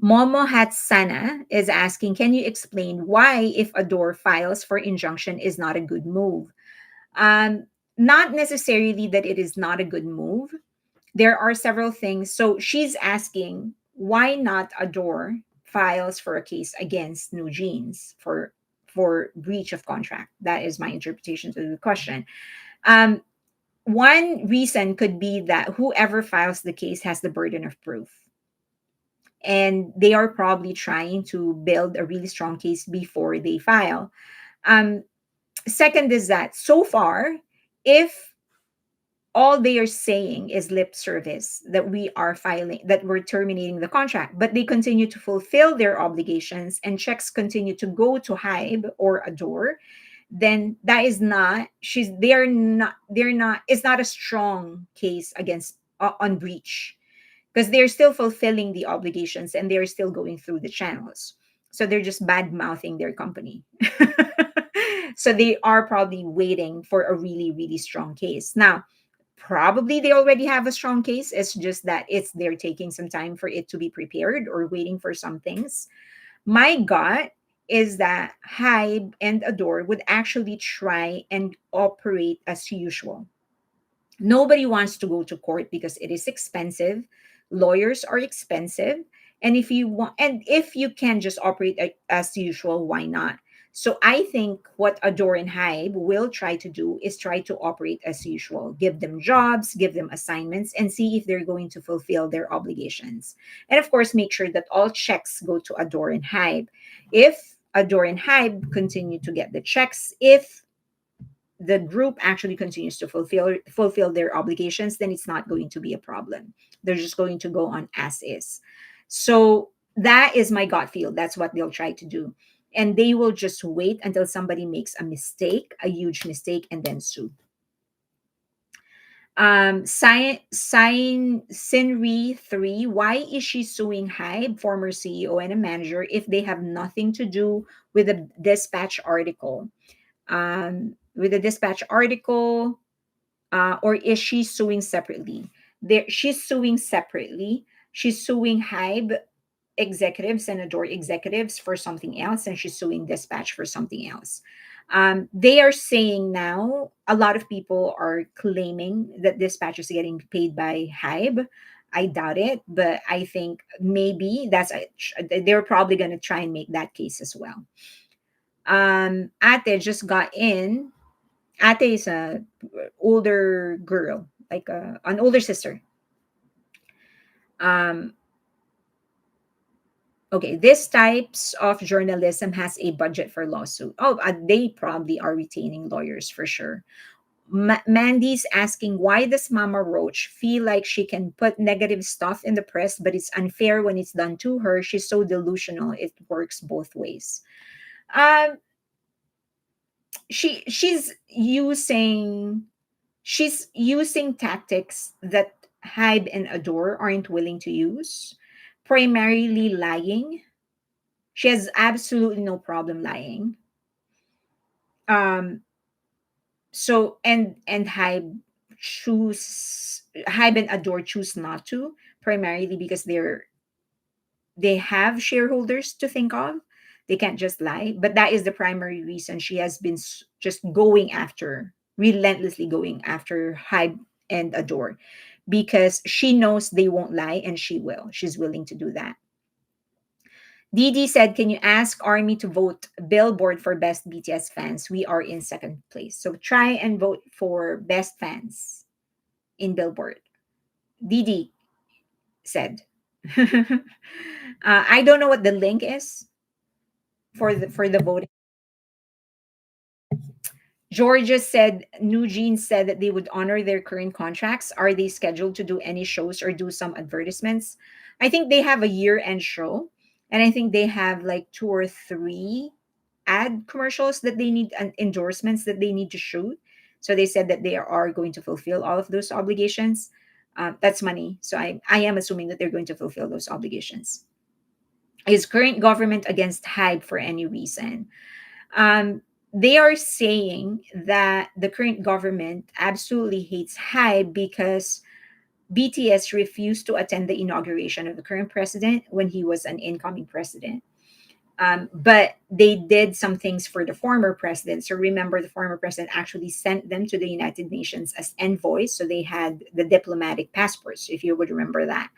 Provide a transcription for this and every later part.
Momo Hatsana is asking, can you explain why if ADOR files for injunction is not a good move? Um, Not necessarily that it is not a good move. There are several things. So she's asking why not ADOR files for a case against NewJeans for breach of contract. That is my interpretation to the question. Um, One reason could be that whoever files the case has the burden of proof, and they are probably trying to build a really strong case before they file. Um, Second is that so far, if all they are saying is lip service that we are filing, that we're terminating the contract, but they continue to fulfill their obligations and checks continue to go to HYBE or ADOR, then that is not, they're not, it's not a strong case against on breach, because they're still fulfilling the obligations and they're still going through the channels. So they're just bad mouthing their company. So they are probably waiting for a really, really strong case. Now, probably they already have a strong case. It's just that they're taking some time for it to be prepared or waiting for some things. My gut is that HYBE and ADOR would actually try and operate as usual. Nobody wants to go to court because it is expensive. Lawyers are expensive. And if you can just operate as usual, why not? So I think what Adore and Hybe will try to do is try to operate as usual. Give them jobs, give them assignments, and see if they're going to fulfill their obligations. And of course, make sure that all checks go to Adore and Hybe. If Adore and Hybe continue to get the checks, if the group actually continues to fulfill their obligations, then it's not going to be a problem. They're just going to go on as is. So that is my gut feel. That's what they'll try to do. And they will just wait until somebody makes a mistake, a huge mistake, and then sue. Sinri 3, why is she suing Hybe, former CEO and a manager, if they have nothing to do with the dispatch article? With the dispatch article, or is she suing separately? She's suing separately. She's suing Hybe executives and Adore executives for something else, and she's suing Dispatch for something else. They are saying now, a lot of people are claiming that Dispatch is getting paid by Hybe. I doubt it, but I think maybe they're probably going to try and make that case as well. Ate just got in. Ate is a older girl, like an older sister. Um, okay, this types of journalism has a budget for lawsuit. Oh, they probably are retaining lawyers for sure. Mandy's asking, why does Mama Roach feel like she can put negative stuff in the press, but it's unfair when it's done to her? She's so delusional. It works both ways. Um, she's using tactics that Hybe and Adore aren't willing to use, primarily lying. She has absolutely no problem lying. Um, so and Hybe and Adore choose not to, primarily because they have shareholders to think of. They can't just lie, but that is the primary reason she has been just going after, relentlessly going after Hybe and Adore, because she knows they won't lie and she will. She's willing to do that. Didi said, can you ask Army to vote Billboard for best BTS fans? We are in second place. So try and vote for best fans in Billboard. Didi said. I don't know what the link is for the voting. Georgia said NewJeans said that they would honor their current contracts. Are they scheduled to do any shows or do some advertisements? I think they have a year-end show, and I think they have like two or three ad commercials that they need, and endorsements that they need to shoot. So they said that they are going to fulfill all of those obligations. That's money. So I am assuming that they're going to fulfill those obligations. Is current government against Hybe for any reason? They are saying that the current government absolutely hates Hybe because BTS refused to attend the inauguration of the current president when he was an incoming president. But they did some things for the former president. So remember, the former president actually sent them to the United Nations as envoys. So they had the diplomatic passports, if you would remember that.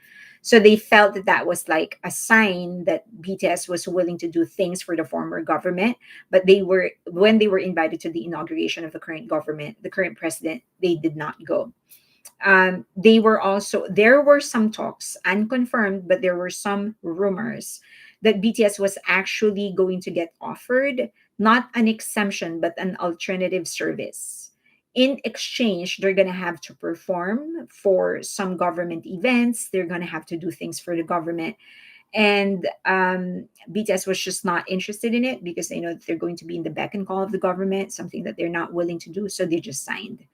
So they felt that that was like a sign that BTS was willing to do things for the former government. But they were, when they were invited to the inauguration of the current government, the current president, they did not go. They were also, there were some talks, unconfirmed, but there were some rumors that BTS was actually going to get offered not an exemption but an alternative service. In exchange, they're going to have to perform for some government events, they're going to have to do things for the government. And BTS was just not interested in it because they know that they're going to be in the beck and call of the government, something that they're not willing to do. So they just signed.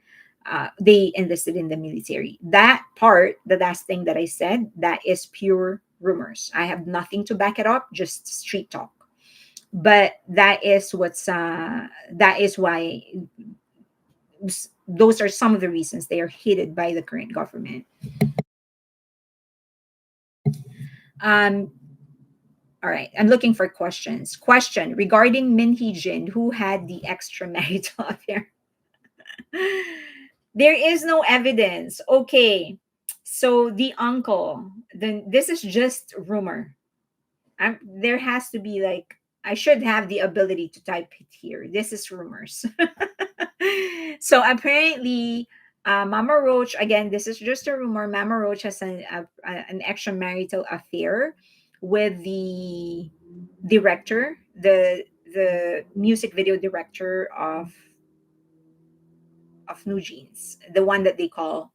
They enlisted in the military. That part, the last thing that I said, that is pure rumors. I have nothing to back it up, just street talk. But that is that is why those are some of the reasons they are hated by the current government. Um, all right, I'm looking for questions. Question regarding Min Hee Jin, who had the extramarital affair. There is no evidence. Okay. So the uncle, then this is just rumor. There has to be like, I should have the ability to type it here. This is rumors. So apparently, Mama Roach, again, this is just a rumor. Mama Roach has an extramarital affair with the director, the music video director of NewJeans, the one that they call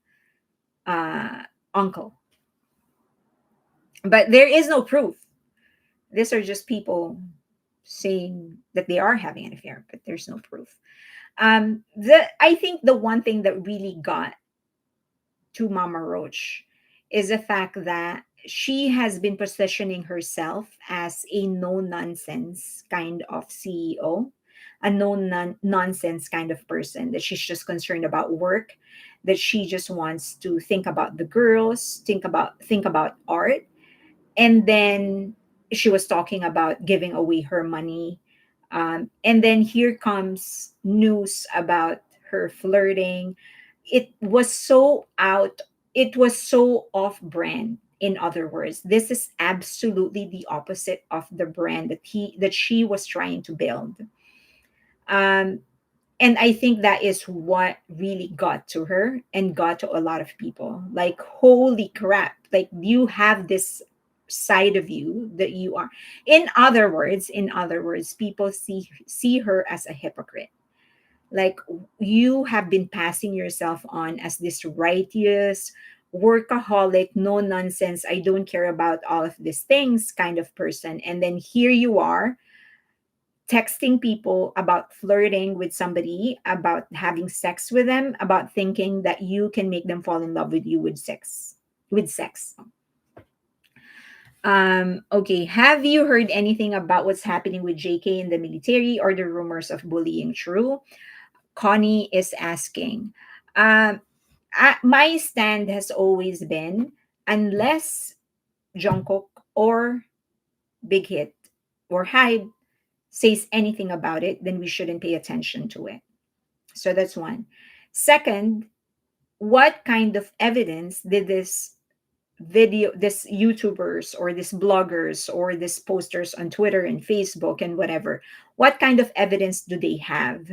uncle. But there is no proof. These are just people saying that they are having an affair, but there's no proof. I think the one thing that really got to Mama Roach is the fact that she has been positioning herself as a no nonsense kind of CEO, a no nonsense kind of person, that she's just concerned about work, that she just wants to think about the girls, think about art. And then she was talking about giving away her money. And then here comes news about her flirting. It was so out, it was so off brand. In other words, this is absolutely the opposite of the brand that she was trying to build. Um, and I think that is what really got to her and got to a lot of people. Like, holy crap, like you have this side of you that you are. In other words, people see her as a hypocrite. Like, you have been passing yourself on as this righteous workaholic, no nonsense, I don't care about all of these things kind of person, and then here you are texting people about flirting with somebody, about having sex with them, about thinking that you can make them fall in love with you with sex. Okay, have you heard anything about what's happening with JK in the military or the rumors of bullying true? Connie is asking. um my stand has always been, unless Jungkook or Big Hit or Hybe says anything about it, then we shouldn't pay attention to it. So that's one. Second, what kind of evidence did this YouTubers or these bloggers or these posters on Twitter and Facebook and whatever, what kind of evidence do they have?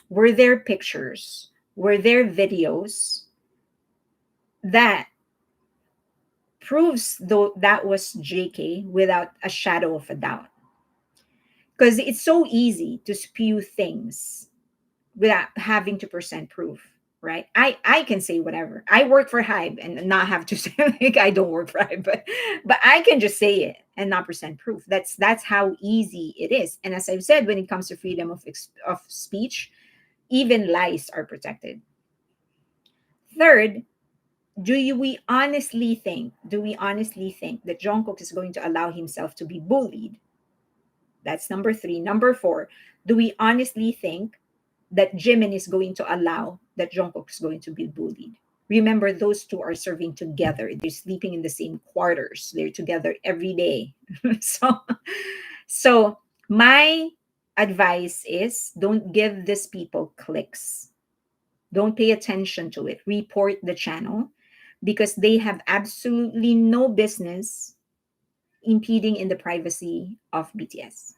Were there pictures? Were there videos that proves though that was JK without a shadow of a doubt? Because it's so easy to spew things without having to present proof, right? I can say whatever. I work for Hybe and not have to say like I don't work for Hybe, but I can just say it and not present proof. That's how easy it is. And as I've said, when it comes to freedom of speech, even lies are protected. Third, do we honestly think that Jungkook is going to allow himself to be bullied? That's number three. Number four, do we honestly think that Jimin is going to allow that Jungkook is going to be bullied? Remember, those two are serving together. They're sleeping in the same quarters. They're together every day. so, so my advice is don't give these people clicks. Don't pay attention to it. Report the channel because they have absolutely no business impeding in the privacy of BTS.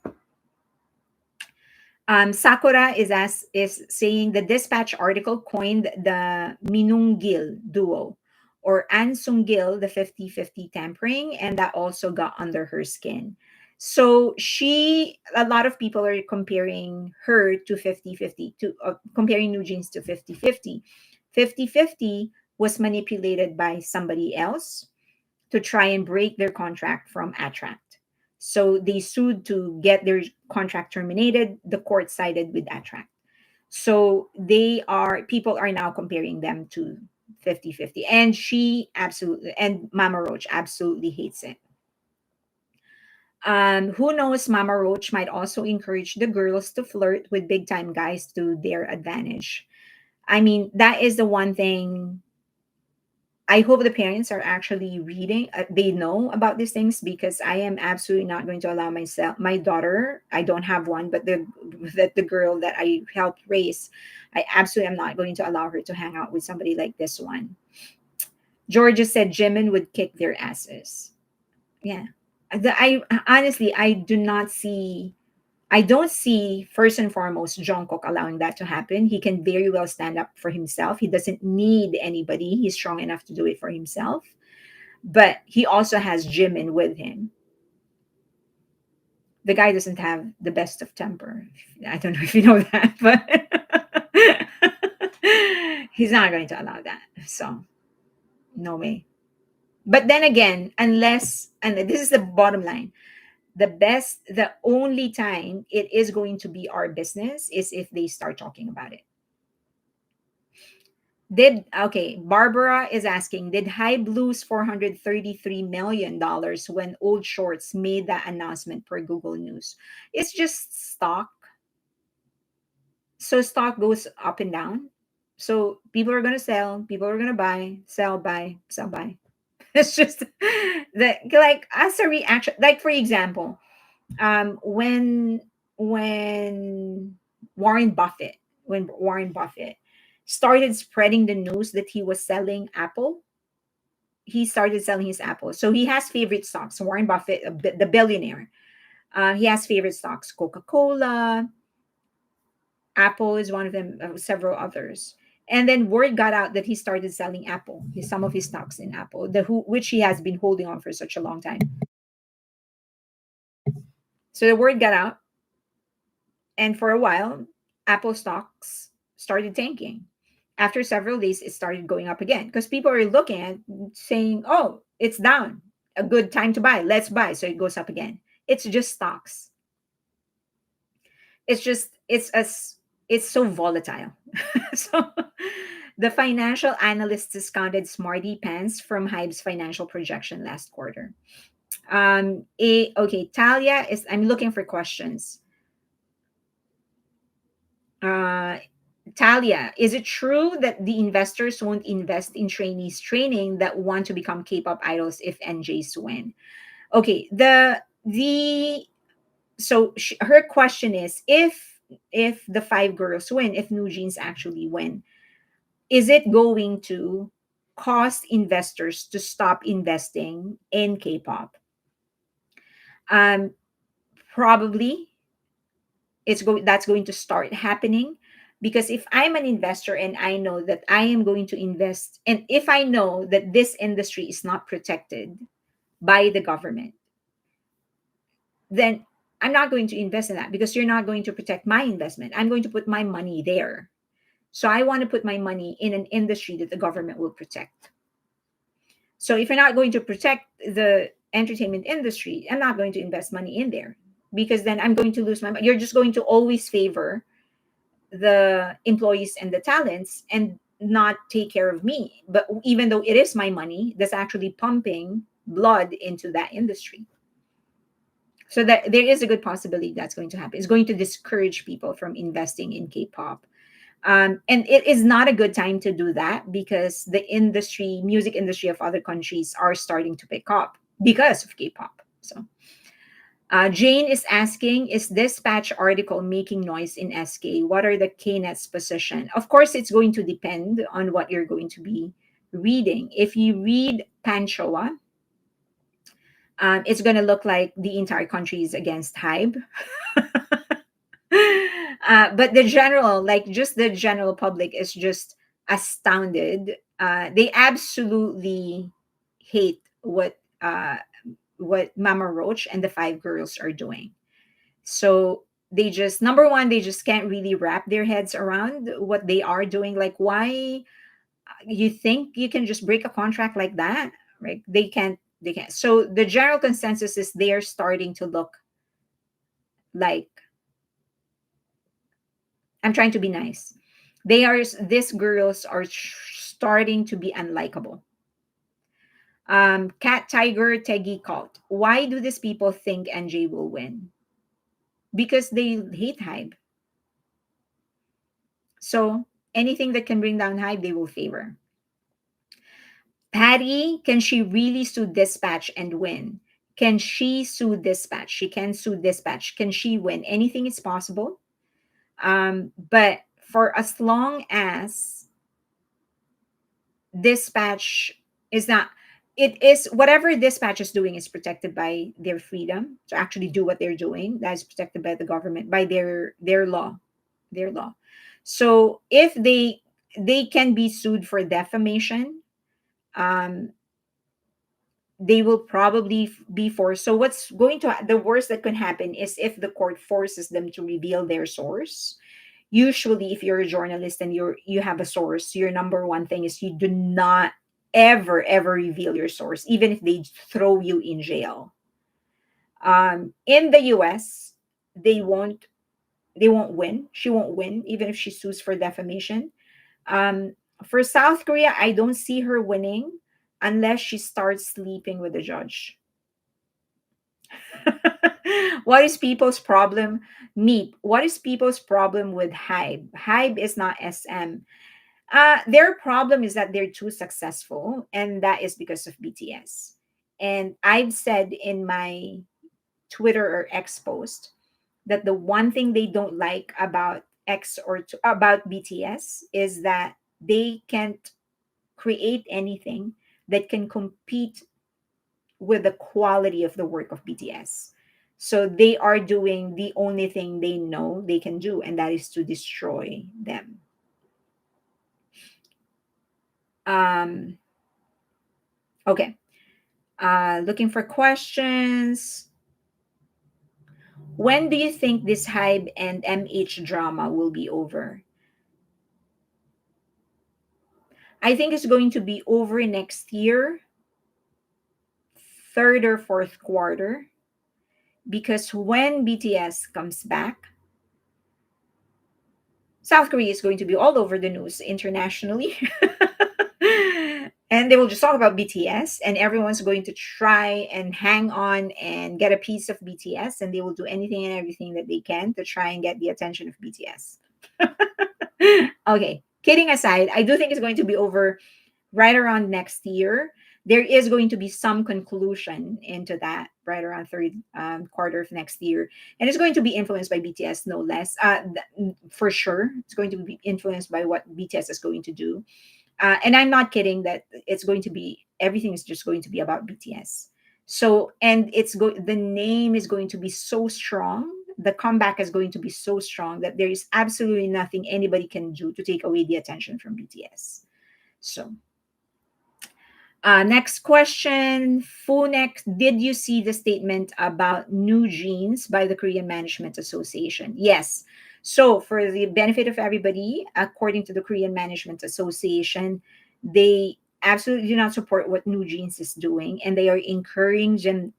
Sakura is saying the Dispatch article coined the Minunggil duo or An Sunggil, the 50-50 tampering, and that also got under her skin. So a lot of people are comparing her to 50-50, to comparing NewJeans to 50-50. 50-50 was manipulated by somebody else to try and break their contract from Attract. So they sued to get their contract terminated. The court sided with Attract. So people are now comparing them to 50-50. And Mama Roach absolutely hates it. Who knows, Mama Roach might also encourage the girls to flirt with big time guys to their advantage. I mean, that is the one thing I hope the parents are actually reading. They know about these things because I am absolutely not going to allow my daughter. I don't have one, but the girl that I helped raise, I absolutely am not going to allow her to hang out with somebody like this one. Georgia said Jimin would kick their asses. Yeah, I honestly I don't see, first and foremost, Jungkook allowing that to happen. He can very well stand up for himself. He doesn't need anybody. He's strong enough to do it for himself. But he also has Jimin with him. The guy doesn't have the best of temper. I don't know if you know that, but he's not going to allow that. So, no way. But then again, and this is the bottom line, the only time it is going to be our business is if they start talking about it. Barbara is asking, did HYBE lose $433 million when Old Shorts made that announcement per Google News? It's just stock. So stock goes up and down. So people are going to sell, people are going to buy, sell, buy, sell, buy. It's just like as a reaction. Like, for example, when Warren Buffett when Warren Buffett started spreading the news that he was selling Apple, he started selling his Apple. So he has favorite stocks. Warren Buffett, the billionaire, he has favorite stocks: Coca-Cola, Apple is one of them, several others. And then word got out that he started selling Apple, some of his stocks in Apple, which he has been holding on for such a long time. So the word got out, and for a while, Apple stocks started tanking. After several days, it started going up again because people are looking at saying, "Oh, it's down. A good time to buy. Let's buy." So it goes up again. It's just stocks. It's so volatile. So the financial analysts discounted Smarty Pants from HYBE's financial projection last quarter. Talia is. I'm looking for questions. Talia, is it true that the investors won't invest in trainees training that want to become K-pop idols if NJs win? Okay, her question is, if the five girls win, if NewJeans actually win, is it going to cause investors to stop investing in K-pop? Probably that's going to start happening, because if I'm an investor and I know that I am going to invest, and if I know that this industry is not protected by the government, then I'm not going to invest in that, because you're not going to protect my investment. I'm going to put my money there. So I want to put my money in an industry that the government will protect. So if you're not going to protect the entertainment industry, I'm not going to invest money in there, because then I'm going to lose my money. You're just going to always favor the employees and the talents and not take care of me. But even though it is my money, that's actually pumping blood into that industry. So that there is a good possibility that's going to happen. It's going to discourage people from investing in K-pop. And it is not a good time to do that because the industry, music industry of other countries are starting to pick up because of K-pop. So Jane is asking, is this patch article making noise in SK? What are the KNet's position? Of course, it's going to depend on what you're going to be reading. If you read Panchoa, it's going to look like the entire country is against HYBE. But the general, like just the general public, is just astounded. They absolutely hate what Mama Roach and the five girls are doing. So they just, number one, they just can't really wrap their heads around what they are doing. Like, why you think you can just break a contract like that? Right? They can't. They can't. So the general consensus is they are starting to look like, I'm trying to be nice. These girls are starting to be unlikable. Cat Tiger Teggy Cult. Why do these people think NJ will win? Because they hate hype. So anything that can bring down hype, they will favor. Patty, can she really sue Dispatch and win? Can she sue Dispatch? She can sue Dispatch. Can she win? Anything is possible. But for as long as Dispatch is not, it is, whatever Dispatch is doing is protected by their freedom to actually do what they're doing. That is protected by the government, by their law, their law. So if they can be sued for defamation, um, they will probably be forced. So what's going to, the worst that can happen is if the court forces them to reveal their source. Usually if you're a journalist and you have a source, your number one thing is you do not ever reveal your source, even if they throw you in jail. In the US, they won't they won't win. She won't win even if she sues for defamation. um, for South Korea, I don't see her winning unless she starts sleeping with the judge. What is people's problem? Meet. What is people's problem with HYBE? HYBE is not SM. Their problem is that they're too successful, and that is because of BTS. And I've said in my Twitter or X post that the one thing they don't like about about BTS is that they can't create anything that can compete with the quality of the work of BTS. So they are doing the only thing they know they can do, and that is to destroy them. Um, okay. Looking for questions. When do you think this HYBE and MH drama will be over? I think it's going to be over next year, third or fourth quarter, because when BTS comes back, South Korea is going to be all over the news internationally. And they will just talk about BTS, and everyone's going to try and hang on and get a piece of BTS, and they will do anything and everything that they can to try and get the attention of BTS. Okay, kidding aside, I do think it's going to be over right around next year. There is going to be some conclusion into that right around third quarter of next year, and it's going to be influenced by BTS, no less. For sure, it's going to be influenced by what BTS is going to do. And I'm not kidding that it's going to be, everything is just going to be about BTS. So, and the name is going to be so strong. The comeback is going to be so strong that there is absolutely nothing anybody can do to take away the attention from BTS. So, next question. Funex, did you see the statement about NewJeans by the Korean Management Association? Yes. So, for the benefit of everybody, according to the Korean Management Association, they absolutely do not support what NewJeans is doing, and they are encouraging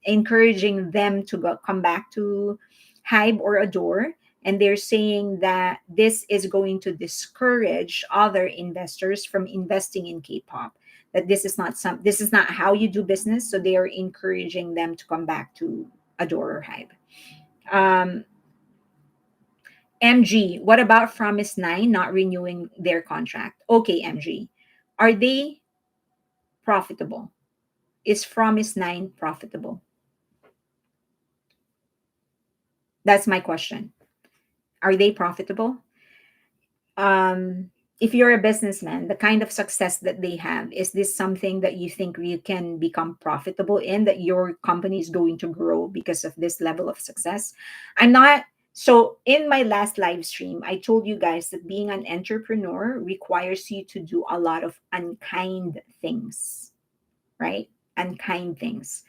them to come back to HYBE or ADOR. And they're saying that this is going to discourage other investors from investing in K-pop. That this is not how you do business. So they are encouraging them to come back to ADOR or HYBE. Um, MG, what about Fromis 9 not renewing their contract? Okay, MG. Are they profitable? Is Fromis 9 profitable? That's my question. Are they profitable? um if you're a businessman, the kind of success that they have, is this something that you think you can become profitable in, that your company is going to grow because of this level of success? I'm not. So in my last live stream, I told you guys that being an entrepreneur requires you to do a lot of unkind things, right? Unkind things.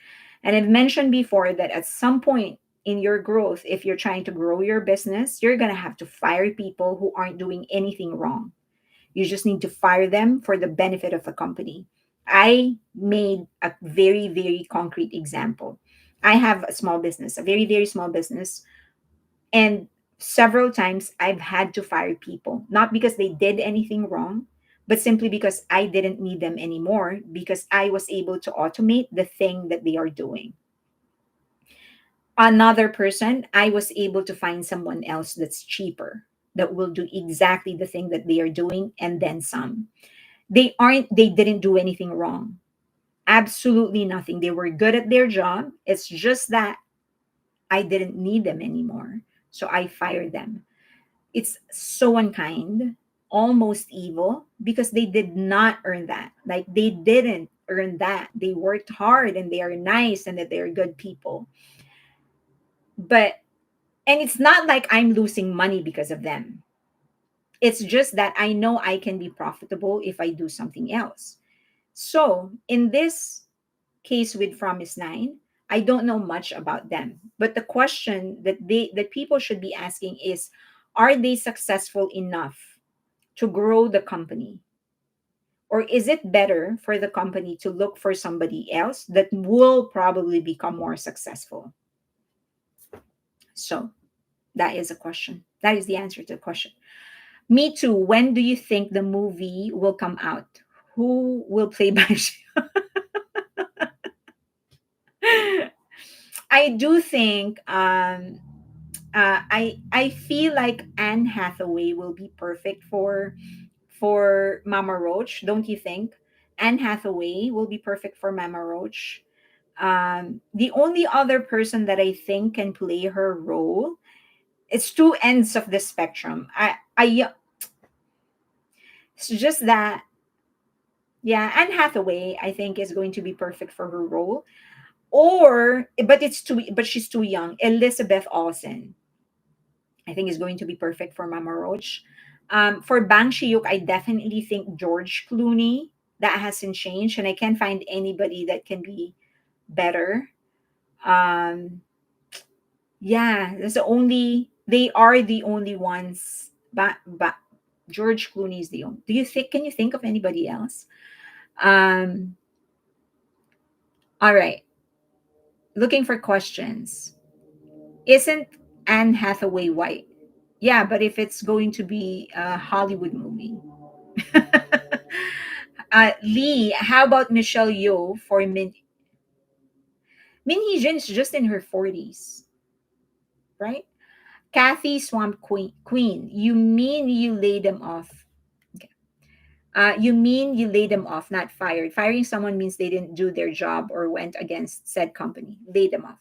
And I've mentioned before that at some point in your growth, if you're trying to grow your business, you're going to have to fire people who aren't doing anything wrong. You just need to fire them for the benefit of the company. I made a very, very concrete example. I have a small business, a very, very small business, and several times I've had to fire people, not because they did anything wrong, but simply because I didn't need them anymore because I was able to automate the thing that they are doing. Another person, I was able to find someone else that's cheaper, that will do exactly the thing that they are doing and then some. They didn't do anything wrong. Absolutely nothing. They were good at their job. It's just that I didn't need them anymore. So I fired them. It's so unkind, almost evil, because they did not earn that. Like, they didn't earn that. They worked hard and they are nice and that they're good people. But, and it's not like I'm losing money because of them. It's just that I know I can be profitable if I do something else. So, in this case with Fromis 9, I don't know much about them. But the question that people should be asking is, are they successful enough to grow the company? Or is it better for the company to look for somebody else that will probably become more successful? So that is a question. That is the answer to the question. Me too. When do you think the movie will come out? Who will play Banshee? I do think I feel like Anne Hathaway will be perfect for Mama Roach, don't you think? Anne Hathaway will be perfect for Mama Roach. The only other person that I think can play her role, it's two ends of the spectrum. It's just that, yeah, Anne Hathaway I think is going to be perfect for her role. Or, but she's too young. Elizabeth Olsen, I think, is going to be perfect for Mama Roach. For Bang Shiyuk, I definitely think George Clooney. That hasn't changed, and I can't find anybody that can be better. Um, yeah, that's the only. They are the only ones. But George Clooney is the only. Do you think? Can you think of anybody else? Um, all right. Looking for questions. Isn't Anne Hathaway white? Yeah, but if it's going to be a Hollywood movie. Lee, how about Michelle Yeoh for Min Hee Jin is just in her 40s, right? Kathy Swamp Queen, you mean you laid them off? Okay. You mean you laid them off, not fired. Firing someone means they didn't do their job or went against said company. Laid them off.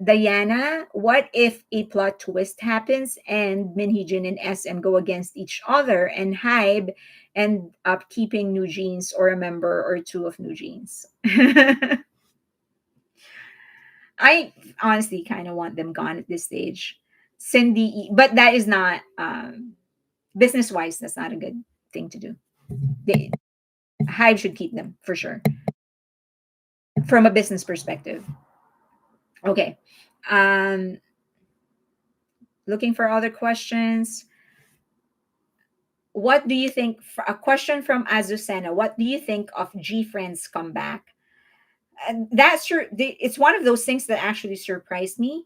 Diana, what if a plot twist happens and Minhee-jin and SM go against each other and HYBE end up keeping NewJeans or a member or two of NewJeans? I honestly kind of want them gone at this stage. But that is not, business wise, that's not a good thing to do. HYBE should keep them for sure from a business perspective. Okay. Um, Looking for other questions. What do you think? A question from Azucena. What do you think of G Friends comeback? And it's one of those things that actually surprised me.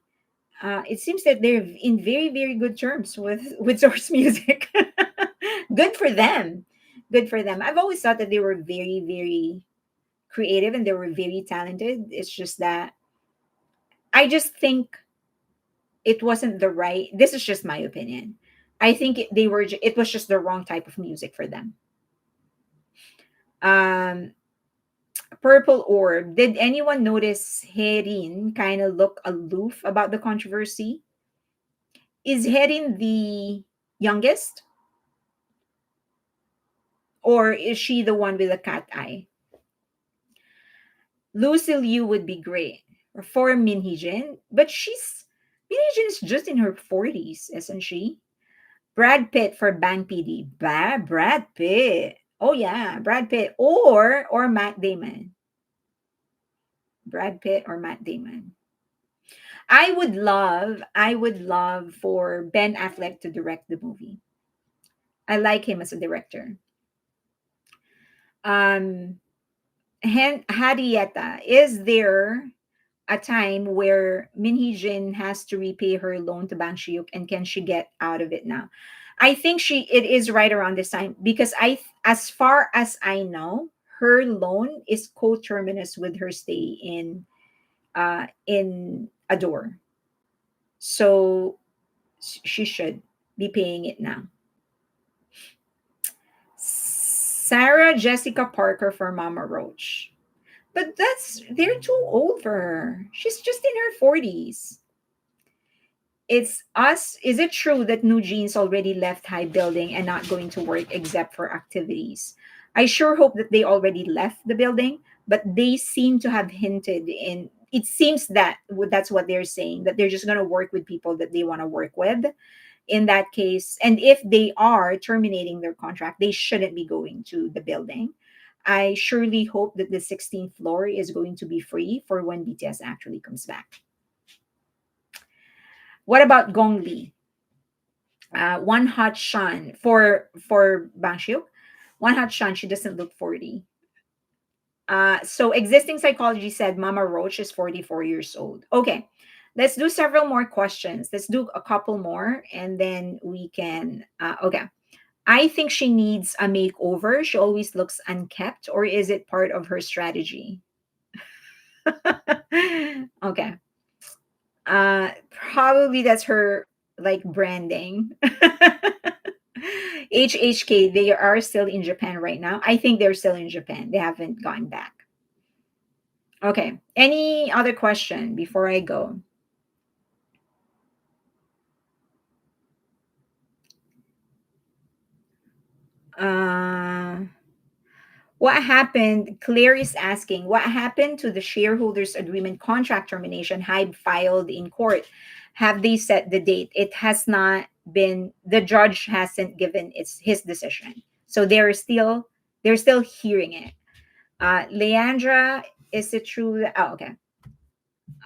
It seems that they're in very, very good terms with Source Music. Good for them. Good for them. I've always thought that they were very, very creative and they were very talented. It's just that I just think it wasn't the right. This is just my opinion. I think it was just the wrong type of music for them. Um, Purple Orb. Did anyone notice Herin kind of look aloof about the controversy? Is Herin the youngest, or is she the one with the cat eye? Lucy Liu would be great for Min Hee-jin, but Min Hee-jin is just in her 40s, isn't she? Brad Pitt for Bang PD. Brad Pitt. Oh yeah, Brad Pitt or Matt Damon. Brad Pitt or Matt Damon. I would love for Ben Affleck to direct the movie. I like him as a director. Um Harrieta, is there a time where Min Hee-jin has to repay her loan to Bang Shi-yuk, and can she get out of it now? I think it is right around this time, because as far as I know, her loan is co-terminus with her stay in ADOR. So she should be paying it now. Sarah Jessica Parker for Mama Roach. But they're too old for her. She's just in her 40s. It's us. Is it true that NewJeans already left High Building and not going to work except for activities? I sure hope that they already left the building, but they seem to have hinted in. It seems that that's what they're saying, that they're just going to work with people that they want to work with in that case. And if they are terminating their contract, they shouldn't be going to the building. I surely hope that the 16th floor is going to be free for when BTS actually comes back. What about Gong Li? One Hot Shan for Bang Xiu. One Hot Shan, she doesn't look 40. So existing psychology said Mama Roach is 44 years old. Okay, let's do several more questions. Let's do a couple more, and then we can. Okay, I think she needs a makeover. She always looks unkept, or is it part of her strategy? Okay. Probably that's her like branding. HHK, they are still in Japan right now. I think they're still in Japan. They haven't gone back. Okay. Any other question before I go? Uh what happened? Claire is asking, what happened to the shareholders agreement contract termination HYBE filed in court? Have they set the date? It has not been, the judge hasn't given his decision. So they're still hearing it. Leandra, is it true that, oh, okay.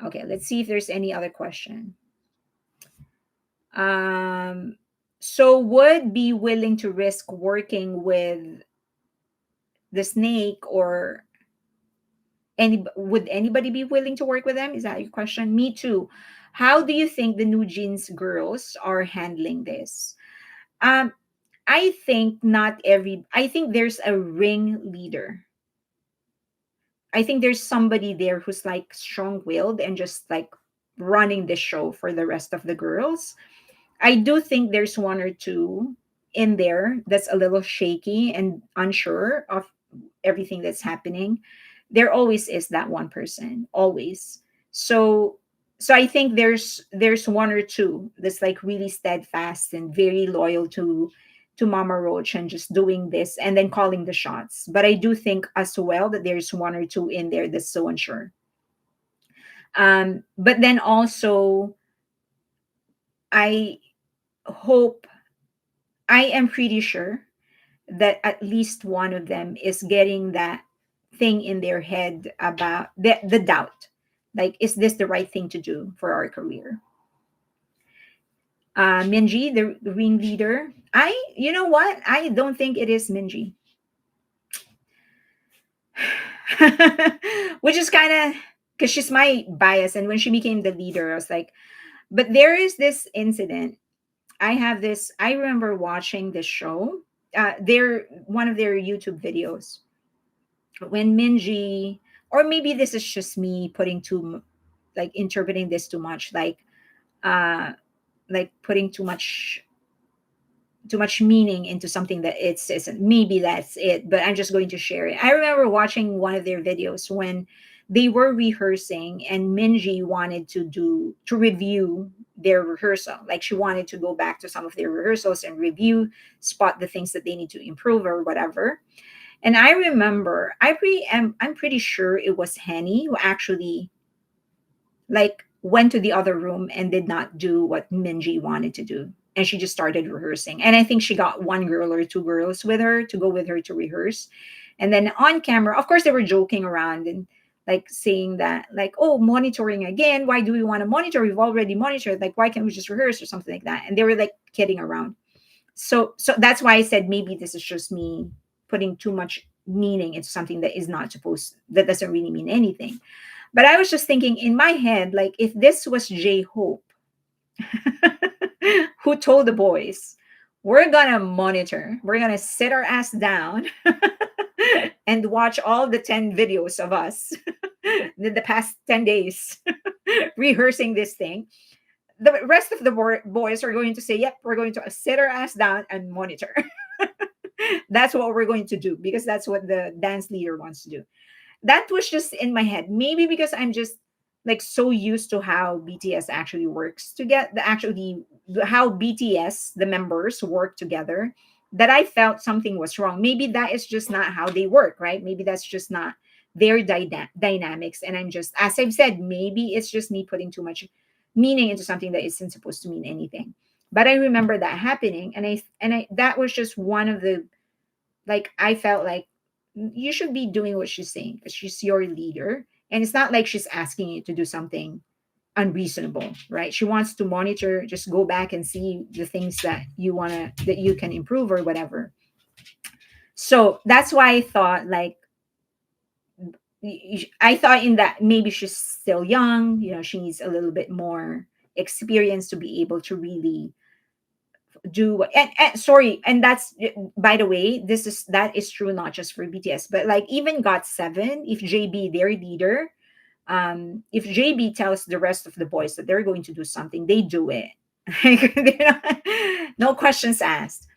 Okay, let's see if there's any other question. Um so would be willing to risk working with the snake, or would anybody be willing to work with them? Is that your question? Me too. How do you think the New Jeans girls are handling this? um I think not every I think there's a ring leader. I think there's somebody there who's like strong-willed and just like running the show for the rest of the girls. I do think there's one or two in there that's a little shaky and unsure of everything that's happening. There always is that one person, always. So I think there's one or two that's like really steadfast and very loyal to Mama Roach and just doing this and then calling the shots. But I do think as well that there's one or two in there that's so unsure. But then also I hope, I am pretty sure that at least one of them is getting that thing in their head about the doubt, like, is this the right thing to do for our career? Minji, the ringleader, you know what, I don't think it is Minji. Which is kind of, because she's my bias, and when she became the leader I was like, but there is this incident. I remember watching this show, their one of their YouTube videos, when Minji, or maybe this is just me putting too like interpreting this too much, like uh like putting too much meaning into something that it's isn't. Maybe that's it, but I'm just going to share it. I remember watching one of their videos when they were rehearsing and Minji wanted to review their rehearsal. Like she wanted to go back to some of their rehearsals and review, spot the things that they need to improve or whatever. And I remember I'm pretty sure it was Henny who actually like went to the other room and did not do what Minji wanted to do. And she just started rehearsing. And I think she got one girl or two girls with her to go with her to rehearse. And then on camera, of course, they were joking around and like saying that, like, oh, monitoring again. Why do we want to monitor? We've already monitored. Like, why can't we just rehearse or something like that? And they were like kidding around. So that's why I said maybe this is just me putting too much meaning into something that is not supposed that doesn't really mean anything. But I was just thinking in my head, like if this was J Hope who told the boys, we're gonna monitor, we're gonna sit our ass down and watch all the 10 videos of us the past 10 days rehearsing this thing. The rest of the boys are going to say, yep, we're going to sit our ass down and monitor. That's what we're going to do because that's what the dance leader wants to do. That was just in my head. Maybe because I'm just like so used to how BTS actually works to get the actually how BTS the members work together that I felt something was wrong. Maybe that is just not how they work, right? Maybe that's just not their dynamics. And I'm just, as I've said, maybe it's just me putting too much meaning into something that isn't supposed to mean anything. But I remember that happening, and I that was just one of the like I felt like you should be doing what she's saying because she's your leader. And it's not like she's asking you to do something unreasonable, right? She wants to monitor, just go back and see the things that that you can improve or whatever. So that's why I thought like, I thought in that maybe she's still young, she needs a little bit more experience to be able to really do what and sorry, and that's by the way, that is true not just for BTS, but like even got7, if JB their leader, if JB tells the rest of the boys that they're going to do something, they do it. Like, no questions asked.